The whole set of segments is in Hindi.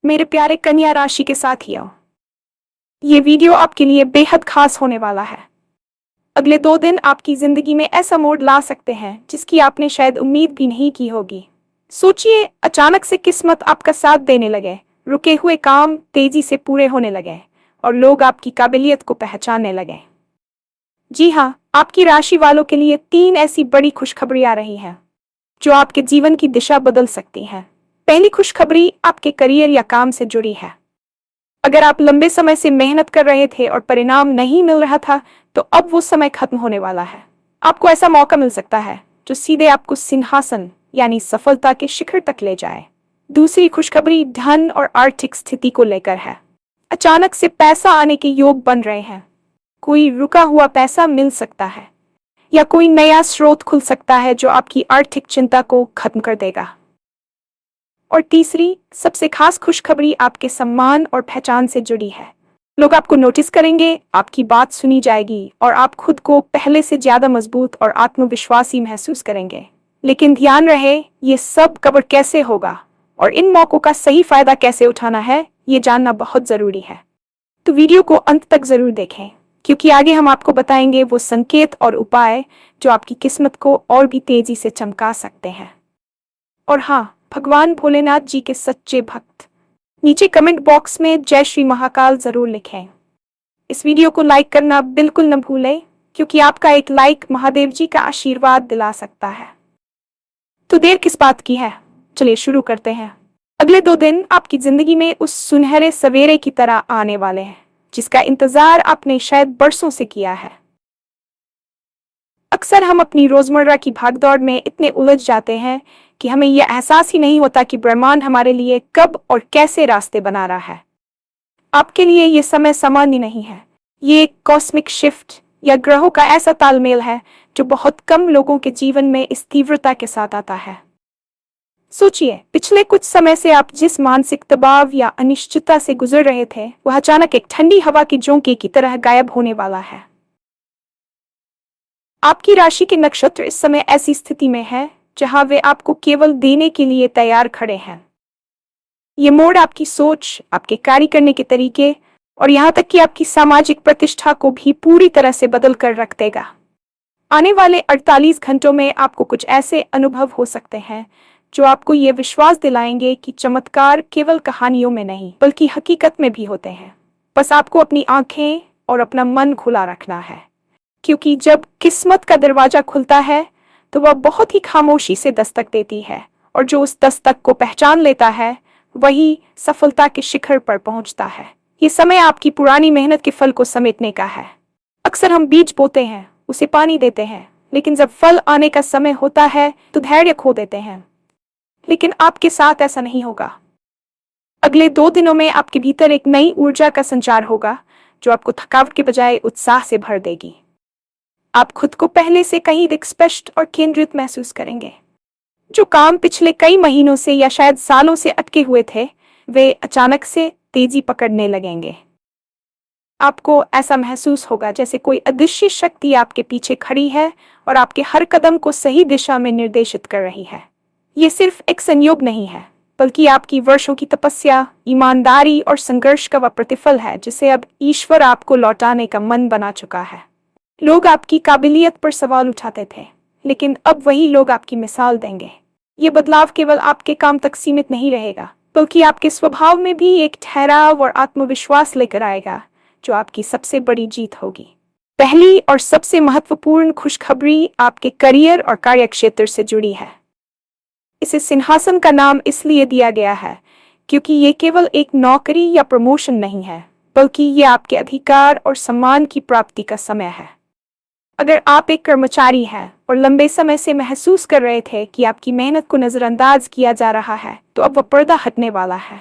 मेरे प्यारे कन्या राशि के साथियों, ये वीडियो आपके लिए बेहद खास होने वाला है। अगले 2 दिन आपकी जिंदगी में ऐसा मोड़ ला सकते हैं जिसकी आपने शायद उम्मीद भी नहीं की होगी। सोचिए, अचानक से किस्मत आपका साथ देने लगे, रुके हुए काम तेजी से पूरे होने लगे और लोग आपकी काबिलियत को पहचानने लगे। जी हाँ, आपकी राशि वालों के लिए 3 ऐसी बड़ी खुशखबरी आ रही हैं जो आपके जीवन की दिशा बदल सकती हैं। पहली खुशखबरी आपके करियर या काम से जुड़ी है। अगर आप लंबे समय से मेहनत कर रहे थे और परिणाम नहीं मिल रहा था, तो अब वो समय खत्म होने वाला है। आपको ऐसा मौका मिल सकता है जो सीधे आपको सिंहासन यानी सफलता के शिखर तक ले जाए। दूसरी खुशखबरी धन और आर्थिक स्थिति को लेकर है। अचानक से पैसा आने के योग बन रहे हैं। कोई रुका हुआ पैसा मिल सकता है या कोई नया स्रोत खुल सकता है जो आपकी आर्थिक चिंता को खत्म कर देगा। और तीसरी सबसे खास खुशखबरी आपके सम्मान और पहचान से जुड़ी है। लोग आपको नोटिस करेंगे, आपकी बात सुनी जाएगी और आप खुद को पहले से ज्यादा मजबूत और आत्मविश्वासी महसूस करेंगे। लेकिन ध्यान रहे, ये सब कवर कैसे होगा और इन मौकों का सही फायदा कैसे उठाना है, ये जानना बहुत जरूरी है। तो वीडियो को अंत तक जरूर देखें, क्योंकि आगे हम आपको बताएंगे वो संकेत और उपाय जो आपकी किस्मत को और भी तेजी से चमका सकते हैं। और हाँ, भगवान भोलेनाथ जी के सच्चे भक्त नीचे कमेंट बॉक्स में जय श्री महाकाल जरूर लिखें। इस वीडियो को लाइक करना बिल्कुल न भूलें, क्योंकि आपका एक लाइक महादेव जी का आशीर्वाद दिला सकता है। तो देर किस बात की है, चलिए शुरू करते हैं। अगले 2 दिन आपकी जिंदगी में उस सुनहरे सवेरे की तरह आने वाले हैं जिसका इंतजार आपने शायद बरसों से किया है। अक्सर हम अपनी रोजमर्रा की भागदौड़ में इतने उलझ जाते हैं कि हमें यह एहसास ही नहीं होता कि ब्रह्मांड हमारे लिए कब और कैसे रास्ते बना रहा है। आपके लिए यह समय सामान्य नहीं है। ये एक कॉस्मिक शिफ्ट या ग्रहों का ऐसा तालमेल है जो बहुत कम लोगों के जीवन में इस तीव्रता के साथ आता है। सोचिए, पिछले कुछ समय से आप जिस मानसिक दबाव या अनिश्चितता से गुजर रहे थे, वह अचानक एक ठंडी हवा के झोंके की तरह गायब होने वाला है। आपकी राशि के नक्षत्र इस समय ऐसी स्थिति में है जहां वे आपको केवल देने के लिए तैयार खड़े हैं। ये मोड़ आपकी सोच, आपके कार्य करने के तरीके और यहाँ तक कि आपकी सामाजिक प्रतिष्ठा को भी पूरी तरह से बदल कर रख देगा। आने वाले 48 घंटों में आपको कुछ ऐसे अनुभव हो सकते हैं जो आपको ये विश्वास दिलाएंगे कि चमत्कार केवल कहानियों में नहीं बल्कि हकीकत में भी होते हैं। बस आपको अपनी आंखें और अपना मन खुला रखना है, क्योंकि जब किस्मत का दरवाजा खुलता है तो वह बहुत ही खामोशी से दस्तक देती है, और जो उस दस्तक को पहचान लेता है वही सफलता के शिखर पर पहुंचता है। ये समय आपकी पुरानी मेहनत के फल को समेटने का है। अक्सर हम बीज बोते हैं, उसे पानी देते हैं, लेकिन जब फल आने का समय होता है तो धैर्य खो देते हैं। लेकिन आपके साथ ऐसा नहीं होगा। अगले 2 दिनों में आपके भीतर एक नई ऊर्जा का संचार होगा जो आपको थकावट के बजाय उत्साह से भर देगी। आप खुद को पहले से कहीं अधिक स्पष्ट और केंद्रित महसूस करेंगे। जो काम पिछले कई महीनों से या शायद सालों से अटके हुए थे, वे अचानक से तेजी पकड़ने लगेंगे। आपको ऐसा महसूस होगा जैसे कोई अदृश्य शक्ति आपके पीछे खड़ी है और आपके हर कदम को सही दिशा में निर्देशित कर रही है। ये सिर्फ एक संयोग नहीं है, बल्कि आपकी वर्षों की तपस्या, ईमानदारी और संघर्ष का वह प्रतिफल है जिसे अब ईश्वर आपको लौटाने का मन बना चुका है। लोग आपकी काबिलियत पर सवाल उठाते थे, लेकिन अब वही लोग आपकी मिसाल देंगे। ये बदलाव केवल आपके काम तक सीमित नहीं रहेगा, बल्कि आपके स्वभाव में भी एक ठहराव और आत्मविश्वास लेकर आएगा जो आपकी सबसे बड़ी जीत होगी। पहली और सबसे महत्वपूर्ण खुशखबरी आपके करियर और कार्यक्षेत्र से जुड़ी है। इसे सिंहासन का नाम इसलिए दिया गया है क्योंकि ये केवल एक नौकरी या प्रमोशन नहीं है, बल्कि ये आपके अधिकार और सम्मान की प्राप्ति का समय है। अगर आप एक कर्मचारी हैं और लंबे समय से महसूस कर रहे थे कि आपकी मेहनत को नजरअंदाज किया जा रहा है, तो अब वह पर्दा हटने वाला है।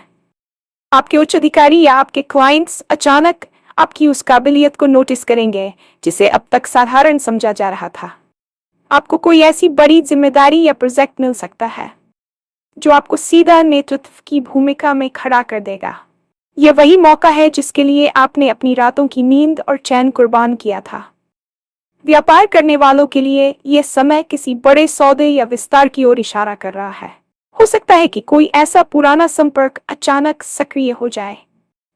आपके उच्च अधिकारी या आपके क्लाइंट्स अचानक आपकी उस काबिलियत को नोटिस करेंगे जिसे अब तक साधारण समझा जा रहा था। आपको कोई ऐसी बड़ी जिम्मेदारी या प्रोजेक्ट मिल सकता है जो आपको सीधा नेतृत्व की भूमिका में खड़ा कर देगा। यह वही मौका है जिसके लिए आपने अपनी रातों की नींद और चैन कुर्बान किया था। व्यापार करने वालों के लिए यह समय किसी बड़े सौदे या विस्तार की ओर इशारा कर रहा है। हो सकता है कि कोई ऐसा पुराना संपर्क अचानक सक्रिय हो जाए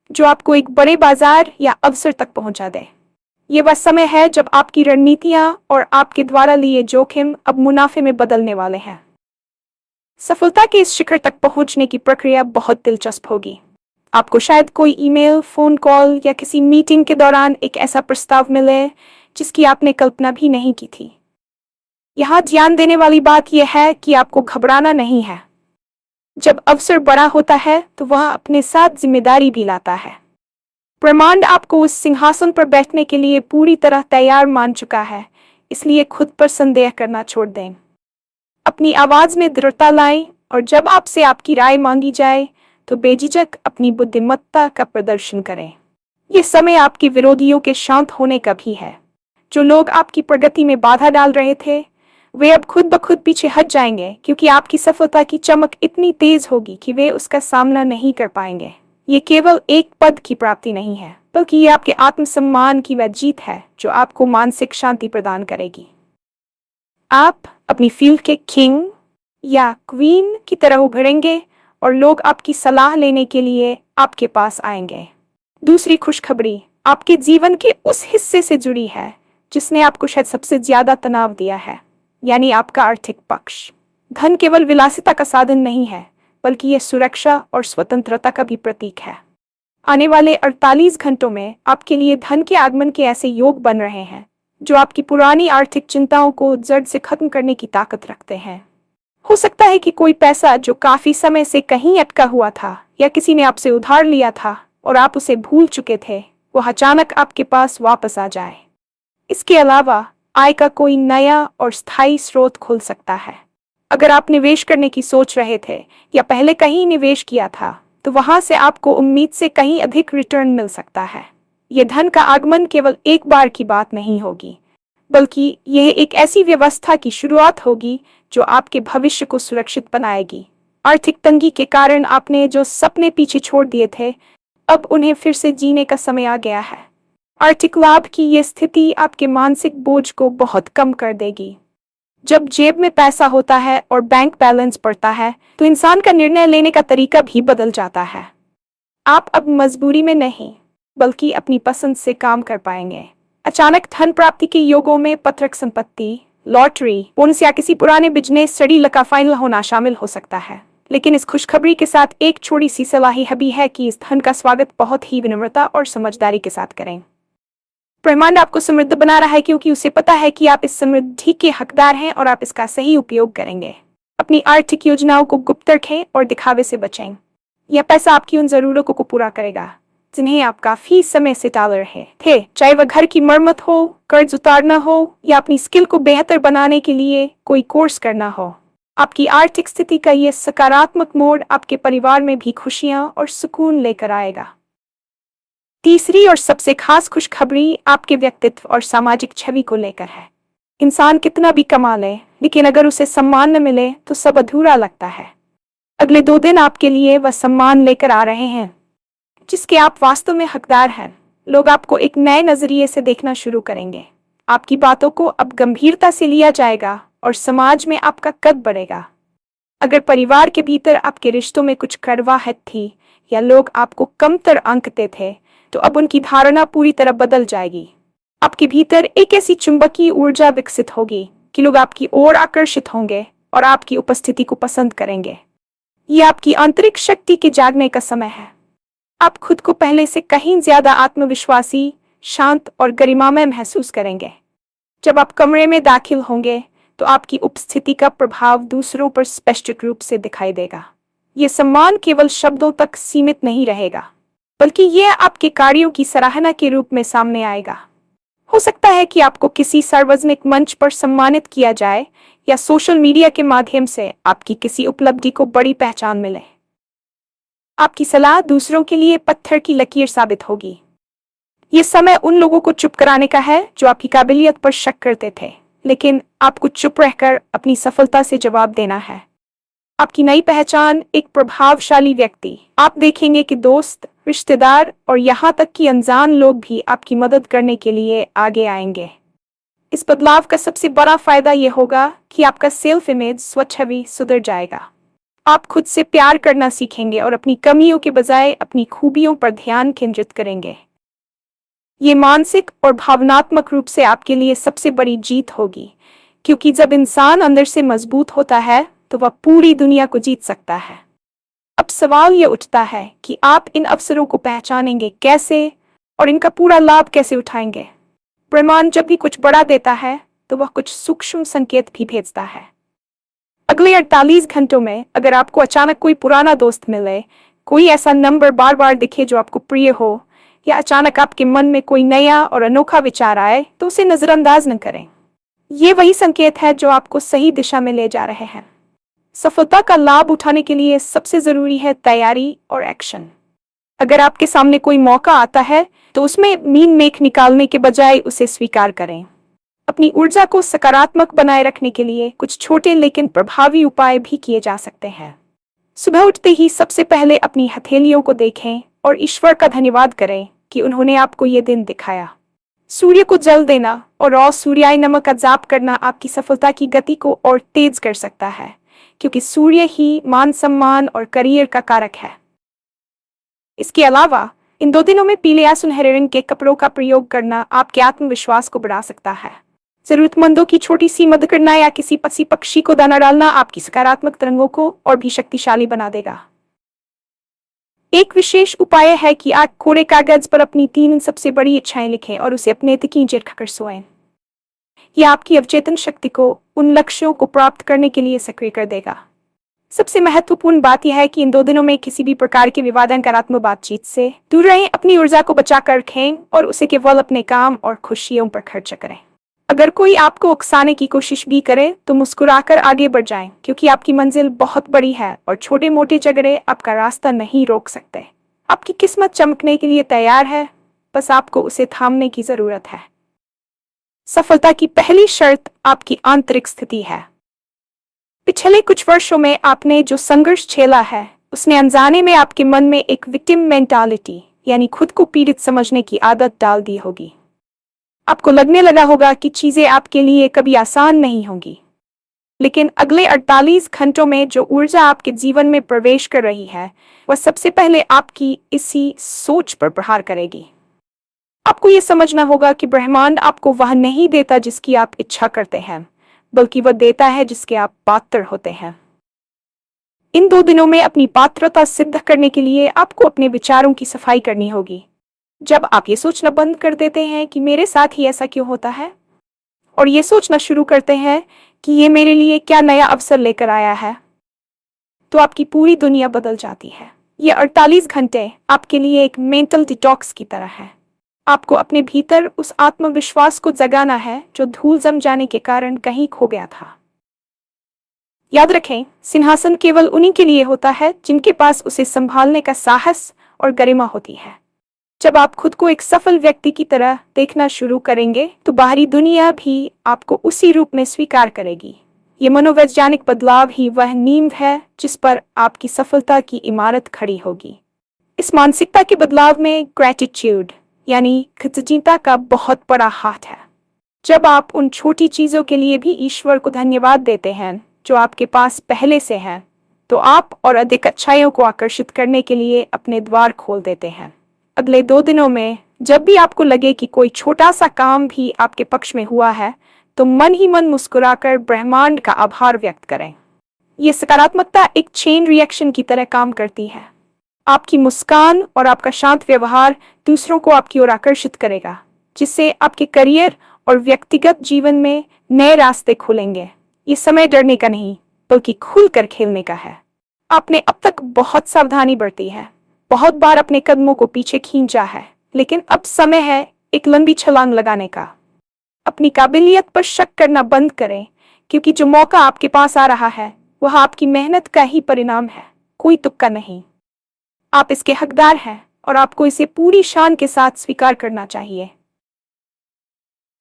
जो आपको एक बड़े बाजार या अवसर तक पहुंचा दे। ये वह समय है जब आपकी रणनीतियां और आपके द्वारा लिए जोखिम अब मुनाफे में बदलने वाले हैं। सफलता के इस शिखर तक पहुंचने की प्रक्रिया बहुत दिलचस्प होगी। आपको शायद कोई ईमेल, फोन कॉल या किसी मीटिंग के दौरान एक ऐसा प्रस्ताव मिले जिसकी आपने कल्पना भी नहीं की थी। यहाँ ध्यान देने वाली बात यह है कि आपको घबराना नहीं है। जब अवसर बड़ा होता है तो वह अपने साथ जिम्मेदारी भी लाता है। ब्रह्मांड आपको उस सिंहासन पर बैठने के लिए पूरी तरह तैयार मान चुका है, इसलिए खुद पर संदेह करना छोड़ दें। अपनी आवाज में दृढ़ता लाएं और जब आपसे आपकी राय मांगी जाए तो बेझिझक अपनी बुद्धिमत्ता का प्रदर्शन करें। यह समय आपके विरोधियों के शांत होने का भी है। जो लोग आपकी प्रगति में बाधा डाल रहे थे वे अब खुद ब खुद पीछे हट जाएंगे, क्योंकि आपकी सफलता की चमक इतनी तेज होगी कि वे उसका सामना नहीं कर पाएंगे। ये केवल एक पद की प्राप्ति नहीं है, बल्कि ये आपके आत्मसम्मान की वह जीत है जो आपको मानसिक शांति प्रदान करेगी। आप अपनी फील्ड के किंग या क्वीन की तरह उभरेंगे और लोग आपकी सलाह लेने के लिए आपके पास आएंगे। दूसरी खुशखबरी आपके जीवन के उस हिस्से से जुड़ी है जिसने आपको शायद सबसे ज्यादा तनाव दिया है, यानी आपका आर्थिक पक्ष। धन केवल विलासिता का साधन नहीं है, बल्कि यह सुरक्षा और स्वतंत्रता का भी प्रतीक है। आने वाले 48 घंटों में आपके लिए धन के आगमन के ऐसे योग बन रहे हैं जो आपकी पुरानी आर्थिक चिंताओं को जड़ से खत्म करने की ताकत रखते हैं। हो सकता है कि कोई पैसा जो काफी समय से कहीं अटका हुआ था या किसी ने आपसे उधार लिया था और आप उसे भूल चुके थे, वह अचानक आपके पास वापस आ जाए। इसके अलावा आय का कोई नया और स्थायी स्रोत खुल सकता है। अगर आप निवेश करने की सोच रहे थे या पहले कहीं निवेश किया था, तो वहां से आपको उम्मीद से कहीं अधिक रिटर्न मिल सकता है। यह धन का आगमन केवल एक बार की बात नहीं होगी, बल्कि यह एक ऐसी व्यवस्था की शुरुआत होगी जो आपके भविष्य को सुरक्षित बनाएगी। आर्थिक तंगी के कारण आपने जो सपने पीछे छोड़ दिए थे, अब उन्हें फिर से जीने का समय आ गया है। आर्थिक लाभ की यह स्थिति आपके मानसिक बोझ को बहुत कम कर देगी। जब जेब में पैसा होता है और बैंक बैलेंस बढ़ता है, तो इंसान का निर्णय लेने का तरीका भी बदल जाता है। आप अब मजबूरी में नहीं, बल्कि अपनी पसंद से काम कर पाएंगे। अचानक धन प्राप्ति के योगों में पत्रक संपत्ति, लॉटरी, बोनस या किसी पुराने बिजनेस स्टडी का फाइनल होना शामिल हो सकता है। लेकिन इस खुशखबरी के साथ एक छोटी सी सलाह भी है कि इस धन का स्वागत बहुत ही विनम्रता और समझदारी के साथ करें। ब्रह्मांड आपको समृद्ध बना रहा है क्योंकि उसे पता है कि आप इस समृद्धि के हकदार हैं और आप इसका सही उपयोग करेंगे। अपनी आर्थिक योजनाओं को गुप्त रखें और दिखावे से बचें। यह पैसा आपकी उन जरूरतों को पूरा करेगा जिन्हें आप काफी समय से टाल रहे थे, चाहे वह घर की मरम्मत हो, कर्ज उतारना हो या अपनी स्किल को बेहतर बनाने के लिए कोई कोर्स करना हो। आपकी आर्थिक स्थिति का यह सकारात्मक मोड़ आपके परिवार में भी खुशियां और सुकून लेकर आएगा। तीसरी और सबसे खास खुशखबरी आपके व्यक्तित्व और सामाजिक छवि को लेकर है। इंसान कितना भी कमा ले, लेकिन अगर उसे सम्मान न मिले तो सब अधूरा लगता है। अगले 2 दिन आपके लिए वह सम्मान लेकर आ रहे हैं जिसके आप वास्तव में हकदार हैं। लोग आपको एक नए नजरिए से देखना शुरू करेंगे। आपकी बातों को अब गंभीरता से लिया जाएगा और समाज में आपका कद बढ़ेगा। अगर परिवार के भीतर आपके रिश्तों में कुछ कड़वाहट थी या लोग आपको कमतर आंकते थे, तो अब उनकी धारणा पूरी तरह बदल जाएगी। आपके भीतर एक ऐसी चुंबकीय ऊर्जा विकसित होगी कि लोग आपकी ओर आकर्षित होंगे और आपकी उपस्थिति को पसंद करेंगे। यह आपकी आंतरिक शक्ति के जागने का समय है। आप खुद को पहले से कहीं ज्यादा आत्मविश्वासी, शांत और गरिमामय महसूस करेंगे। जब आप कमरे में दाखिल होंगे तो आपकी उपस्थिति का प्रभाव दूसरों पर स्पष्ट रूप से दिखाई देगा। यह सम्मान केवल शब्दों तक सीमित नहीं रहेगा, बल्कि यह आपके कार्यों की सराहना के रूप में सामने आएगा। हो सकता है कि आपको किसी सार्वजनिक मंच पर सम्मानित किया जाए या सोशल मीडिया के माध्यम से आपकी किसी उपलब्धि को बड़ी पहचान मिले। आपकी सलाह दूसरों के लिए पत्थर की लकीर साबित होगी। यह समय उन लोगों को चुप कराने का है जो आपकी काबिलियत पर शक करते थे, लेकिन आपको चुप रहकर अपनी सफलता से जवाब देना है। आपकी नई पहचान एक प्रभावशाली व्यक्ति। आप देखेंगे कि दोस्त, रिश्तेदार और यहाँ तक कि अनजान लोग भी आपकी मदद करने के लिए आगे आएंगे। इस बदलाव का सबसे बड़ा फायदा यह होगा कि आपका सेल्फ इमेज, स्वच्छवि सुधर जाएगा। आप खुद से प्यार करना सीखेंगे और अपनी कमियों के बजाय अपनी खूबियों पर ध्यान केंद्रित करेंगे। ये मानसिक और भावनात्मक रूप से आपके लिए सबसे बड़ी जीत होगी, क्योंकि जब इंसान अंदर से मजबूत होता है तो वह पूरी दुनिया को जीत सकता है। अब सवाल ये उठता है कि आप इन अवसरों को पहचानेंगे कैसे और इनका पूरा लाभ कैसे उठाएंगे। ब्रह्मांड जब भी कुछ बड़ा देता है तो वह कुछ सूक्ष्म संकेत भी भेजता है। अगले 48 घंटों में अगर आपको अचानक कोई पुराना दोस्त मिले, कोई ऐसा नंबर बार बार दिखे जो आपको प्रिय हो, या अचानक आपके मन में कोई नया और अनोखा विचार आए, तो उसे नजरअंदाज न करें। ये वही संकेत है जो आपको सही दिशा में ले जा रहे हैं। सफलता का लाभ उठाने के लिए सबसे जरूरी है तैयारी और एक्शन। अगर आपके सामने कोई मौका आता है तो उसमें मीन मेख निकालने के बजाय उसे स्वीकार करें। अपनी ऊर्जा को सकारात्मक बनाए रखने के लिए कुछ छोटे लेकिन प्रभावी उपाय भी किए जा सकते हैं। सुबह उठते ही सबसे पहले अपनी हथेलियों को देखें और ईश्वर का धन्यवाद करें कि उन्होंने आपको ये दिन दिखाया। सूर्य को जल देना और रॉ सूर्याय नमक का जाप करना आपकी सफलता की गति को और तेज कर सकता है, क्योंकि सूर्य ही मान सम्मान और करियर का कारक है। इसके अलावा इन 2 दिनों में पीले या सुनहरे रंग के कपड़ों का प्रयोग करना आपके आत्मविश्वास को बढ़ा सकता है। जरूरतमंदों की छोटी सी मदद करना या किसी पसी पक्षी को दाना डालना आपकी सकारात्मक तरंगों को और भी शक्तिशाली बना देगा। एक विशेष उपाय है कि आप कोरे कागज पर अपनी 3 सबसे बड़ी इच्छाएं लिखें और उसे अपने तकीजे रखकर सोएं। यह आपकी अवचेतन शक्ति को उन लक्ष्यों को प्राप्त करने के लिए सक्रिय कर देगा। सबसे महत्वपूर्ण बात यह है कि इन 2 दिनों में किसी भी प्रकार के विवाद नकारात्मक बातचीत से दूर रहें। अपनी ऊर्जा को बचा कर रखें और उसे केवल अपने काम और खुशियों पर खर्च करें। अगर कोई आपको उकसाने की कोशिश भी करे तो मुस्कुराकर आगे बढ़ जाएं, क्योंकि आपकी मंजिल बहुत बड़ी है और छोटे मोटे झगड़े आपका रास्ता नहीं रोक सकते। आपकी किस्मत चमकने के लिए तैयार है, बस आपको उसे थामने की जरूरत है। सफलता की पहली शर्त आपकी आंतरिक स्थिति है। पिछले कुछ वर्षों में आपने जो संघर्ष झेला है, उसने अनजाने में आपके मन में एक विक्टिम मेंटालिटी यानी खुद को पीड़ित समझने की आदत डाल दी होगी। आपको लगने लगा होगा कि चीजें आपके लिए कभी आसान नहीं होंगी। लेकिन अगले 48 घंटों में जो ऊर्जा आपके जीवन में प्रवेश कर रही है, वह सबसे पहले आपकी इसी सोच पर प्रहार करेगी। आपको यह समझना होगा कि ब्रह्मांड आपको वह नहीं देता जिसकी आप इच्छा करते हैं, बल्कि वह देता है जिसके आप पात्र होते हैं। इन 2 दिनों में अपनी पात्रता सिद्ध करने के लिए आपको अपने विचारों की सफाई करनी होगी। जब आप ये सोचना बंद कर देते हैं कि मेरे साथ ही ऐसा क्यों होता है, और ये सोचना शुरू करते हैं कि ये मेरे लिए क्या नया अवसर लेकर आया है, तो आपकी पूरी दुनिया बदल जाती है। ये 48 घंटे आपके लिए एक मेंटल डिटॉक्स की तरह है। आपको अपने भीतर उस आत्मविश्वास को जगाना है जो धूल जम जाने के कारण कहीं खो गया था। याद रखें, सिंहासन केवल उन्हीं के लिए होता है जिनके पास उसे संभालने का साहस और गरिमा होती है। जब आप खुद को एक सफल व्यक्ति की तरह देखना शुरू करेंगे तो बाहरी दुनिया भी आपको उसी रूप में स्वीकार करेगी। ये मनोवैज्ञानिक बदलाव ही वह नींव है जिस पर आपकी सफलता की इमारत खड़ी होगी। इस मानसिकता के बदलाव में ग्रैटिट्यूड यानी कृतज्ञता का बहुत बड़ा हाथ है। जब आप उन छोटी चीजों के लिए भी ईश्वर को धन्यवाद देते हैं जो आपके पास पहले से हैं, तो आप और अधिक अच्छाइयों को आकर्षित करने के लिए अपने द्वार खोल देते हैं। अगले 2 दिनों में जब भी आपको लगे कि कोई छोटा सा काम भी आपके पक्ष में हुआ है, तो मन ही मन मुस्कुराकर ब्रह्मांड का आभार व्यक्त करें। ये सकारात्मकता एक चेन रिएक्शन की तरह काम करती है। आपकी मुस्कान और आपका शांत व्यवहार दूसरों को आपकी ओर आकर्षित करेगा, जिससे आपके करियर और व्यक्तिगत जीवन में नए रास्ते खुलेंगे। ये समय डरने का नहीं, बल्कि खुलकर खेलने का है। आपने अब तक बहुत सावधानी बरती है, बहुत बार अपने कदमों को पीछे खींचा है, लेकिन अब समय है एक लंबी छलांग लगाने का। अपनी काबिलियत पर शक करना बंद करें, क्योंकि जो मौका आपके पास आ रहा है वह आपकी मेहनत का ही परिणाम है, कोई तुक्का नहीं। आप इसके हकदार हैं और आपको इसे पूरी शान के साथ स्वीकार करना चाहिए।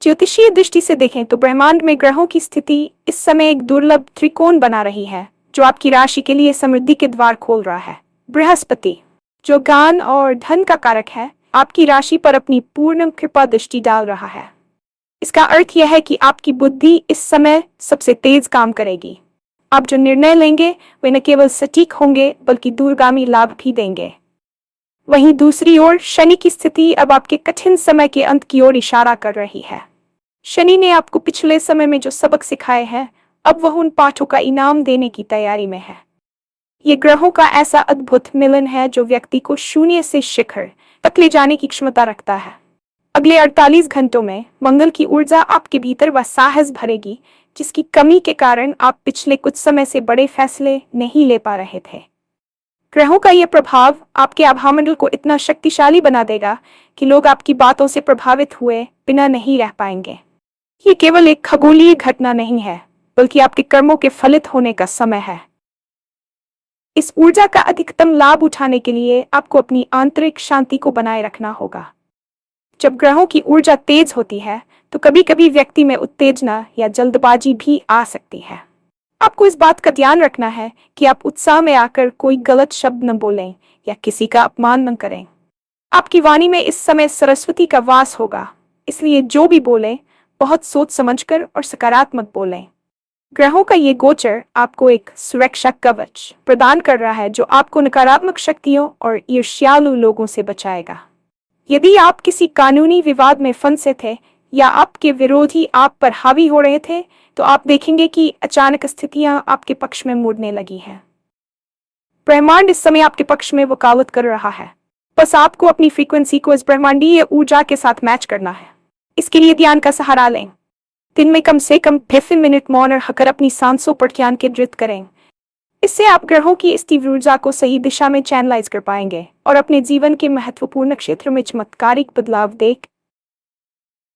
ज्योतिषीय दृष्टि से देखें तो ब्रह्मांड में ग्रहों की स्थिति इस समय एक दुर्लभ त्रिकोण बना रही है, जो आपकी राशि के लिए समृद्धि के द्वार खोल रहा है। बृहस्पति, जो ज्ञान और धन का कारक है, आपकी राशि पर अपनी पूर्ण कृपा दृष्टि डाल रहा है। इसका अर्थ यह है कि आपकी बुद्धि इस समय सबसे तेज काम करेगी। आप जो निर्णय लेंगे वे न केवल सटीक होंगे बल्कि दूरगामी लाभ भी देंगे। वहीं दूसरी ओर शनि की स्थिति अब आपके कठिन समय के अंत की ओर इशारा कर रही है। शनि ने आपको पिछले समय में जो सबक सिखाए हैं, अब वह उन पाठों का इनाम देने की तैयारी में है। ये ग्रहों का ऐसा अद्भुत मिलन है जो व्यक्ति को शून्य से शिखर तक ले जाने की क्षमता रखता है। अगले 48 घंटों में मंगल की ऊर्जा आपके भीतर वह साहस भरेगी जिसकी कमी के कारण आप पिछले कुछ समय से बड़े फैसले नहीं ले पा रहे थे। ग्रहों का यह प्रभाव आपके आभामंडल को इतना शक्तिशाली बना देगा कि लोग आपकी बातों से प्रभावित हुए बिना नहीं रह पाएंगे। ये केवल एक खगोलीय घटना नहीं है, बल्कि आपके कर्मों के फलित होने का समय है। इस ऊर्जा का अधिकतम लाभ उठाने के लिए आपको अपनी आंतरिक शांति को बनाए रखना होगा। जब ग्रहों की ऊर्जा तेज होती है तो कभी कभी व्यक्ति में उत्तेजना या जल्दबाजी भी आ सकती है। आपको इस बात का ध्यान रखना है कि आप उत्साह में आकर कोई गलत शब्द न बोलें या किसी का अपमान न करें। आपकी वाणी में इस समय सरस्वती का वास होगा, इसलिए जो भी बोलें बहुत सोच समझकर और सकारात्मक बोलें। ग्रहों का ये गोचर आपको एक सुरक्षा कवच प्रदान कर रहा है जो आपको नकारात्मक शक्तियों और ईर्ष्यालु लोगों से बचाएगा। यदि आप किसी कानूनी विवाद में फंसे थे या आपके विरोधी आप पर हावी हो रहे थे, तो आप देखेंगे कि अचानक स्थितियां आपके पक्ष में मुड़ने लगी हैं। ब्रह्मांड इस समय आपके पक्ष में वकालत कर रहा है। बस आपको अपनी फ्रीक्वेंसी को इस ब्रह्मांडीय ऊर्जा के साथ मैच करना है। इसके लिए ध्यान का सहारा लें। दिन में कम से कम 15 मिनट मौन रहकर अपनी सांसों पर ध्यान केंद्रित करें। इससे आप ग्रहों की इस तीव्र ऊर्जा को सही दिशा में चैनलाइज कर पाएंगे और अपने जीवन के महत्वपूर्ण क्षेत्र में चमत्कारिक बदलाव देख